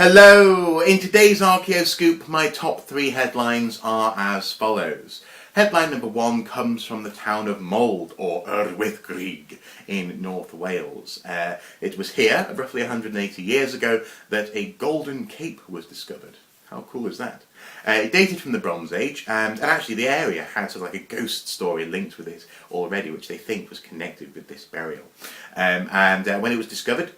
Hello! In today's Archaeoscoop, my top 3 headlines are as follows. Headline number 1 comes from the town of Mold, or Llwyndraig, in North Wales. It was here, roughly 180 years ago, that a golden cape was discovered. How cool is that? It dated from the Bronze Age, and actually the area had sort of like a ghost story linked with it already, which they think was connected with this burial. When it was discovered,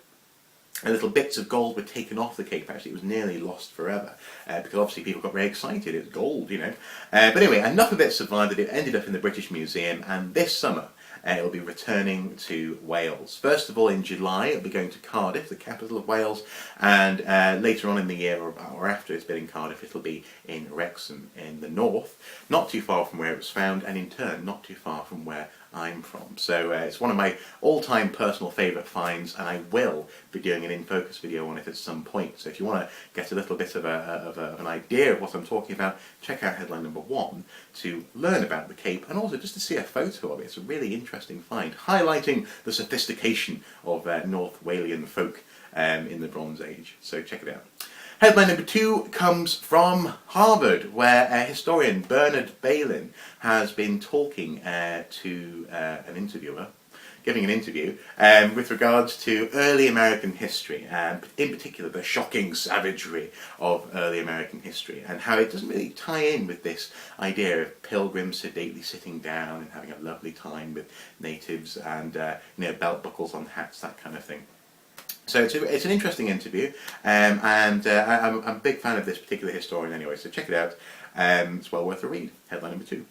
little bits of gold were taken off the cape. Actually, it was nearly lost forever, because obviously people got very excited. It was gold, you know. But anyway, enough of it survived that it ended up in the British Museum, and this summer it will be returning to Wales. First of all, in July, it will be going to Cardiff, the capital of Wales, and later on in the year, or after it's been in Cardiff, it will be in Wrexham in the north, not too far from where it was found, and in turn, not too far from where I'm from. So it's one of my all-time personal favourite finds, and I will be doing an in-focus video on it at some point. So if you want to get a little bit of an idea of what I'm talking about, check out headline number 1 to learn about the cape, and also just to see a photo of it. It's a really interesting find, highlighting the sophistication of North Walian folk in the Bronze Age. So check it out. Headline number 2 comes from Harvard, where historian Bernard Bailyn has been talking to an interviewer, giving an interview with regards to early American history, and in particular the shocking savagery of early American history, and how it doesn't really tie in with this idea of pilgrims sedately sitting down and having a lovely time with natives and belt buckles on hats, that kind of thing. So it's an interesting interview, and I'm a big fan of this particular historian anyway, so check it out. It's well worth a read. Headline number 2.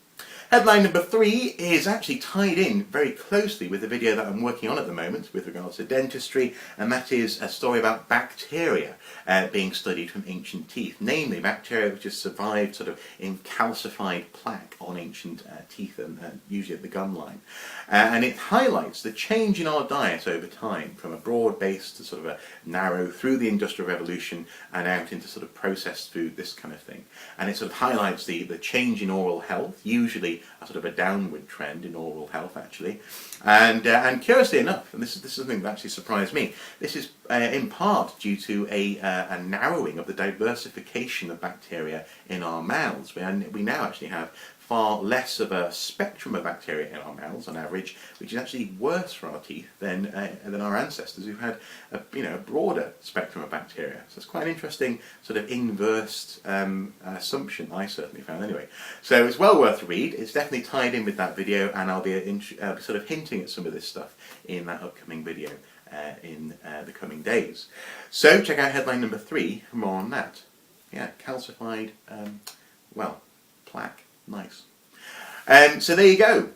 Headline number 3 is actually tied in very closely with the video that I'm working on at the moment with regards to dentistry, and that is a story about bacteria being studied from ancient teeth, namely bacteria which has survived sort of in calcified plaque on ancient teeth, and usually at the gum line. And it highlights the change in our diet over time, from a broad base to sort of a narrow, through the Industrial Revolution and out into sort of processed food, this kind of thing. And it sort of highlights the change in oral health, usually a sort of a downward trend in oral health actually, and curiously enough, and this is something that actually surprised me, this is in part due to a narrowing of the diversification of bacteria in our mouths. We now actually have far less of a spectrum of bacteria in our mouths on average, which is actually worse for our teeth than our ancestors who had a broader spectrum of bacteria. So it's quite an interesting sort of inverse assumption, I certainly found anyway. So it's well worth a read. It's definitely tied in with that video, and I'll be sort of hinting at some of this stuff in that upcoming video in the coming days. So check out headline number 3 for more on that. Yeah, calcified, plaque. Nice. So there you go.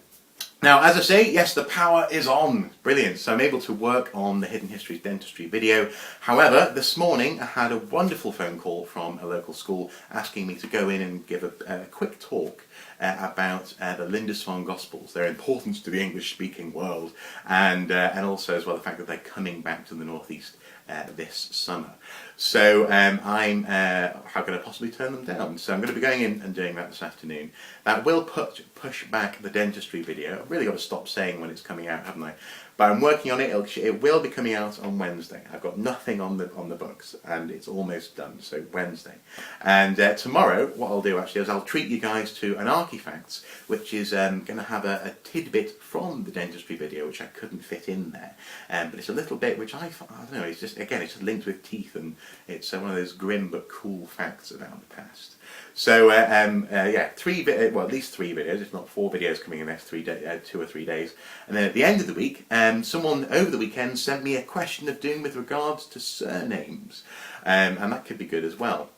Now, as I say, yes, the power is on. Brilliant. So I'm able to work on the Hidden Histories Dentistry video. However, this morning I had a wonderful phone call from a local school asking me to go in and give a quick talk about the Lindisfarne Gospels, their importance to the English-speaking world, and also as well the fact that they're coming back to the Northeast this summer. So how could I possibly turn them down? So I'm going to be going in and doing that this afternoon. That will push back the dentistry video. I've really got to stop saying when it's coming out, haven't I? But I'm working on it. It will be coming out on Wednesday. I've got nothing on the books, and it's almost done. So Wednesday, and tomorrow, what I'll do actually is I'll treat you guys to an Archifacts, which is going to have a tidbit from the dentistry video, which I couldn't fit in there. But it's a little bit which I don't know. It's just it's linked with teeth, and it's one of those grim but cool facts about the past. So at least 3 videos, if not 4 videos coming in the next 2 or 3 days. And then at the end of the week, someone over the weekend sent me a question of doing with regards to surnames, and that could be good as well.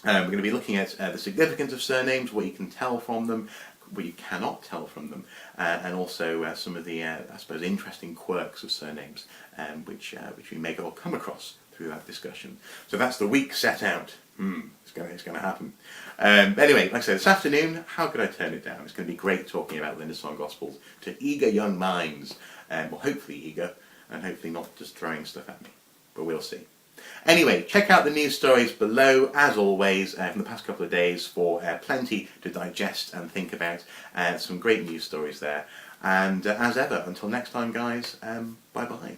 We're going to be looking at the significance of surnames, what you can tell from them, what you cannot tell from them, and also some of the, I suppose, interesting quirks of surnames, which we may all come across through that discussion. So that's the week set out. It's going to happen. Anyway, like I said, this afternoon, how could I turn it down? It's going to be great talking about Lindisfarne Gospels to eager young minds. Well, hopefully eager, and hopefully not just throwing stuff at me. But we'll see. Anyway, check out the news stories below, as always, from the past couple of days for plenty to digest and think about. Some great news stories there. And as ever, until next time, guys, bye-bye.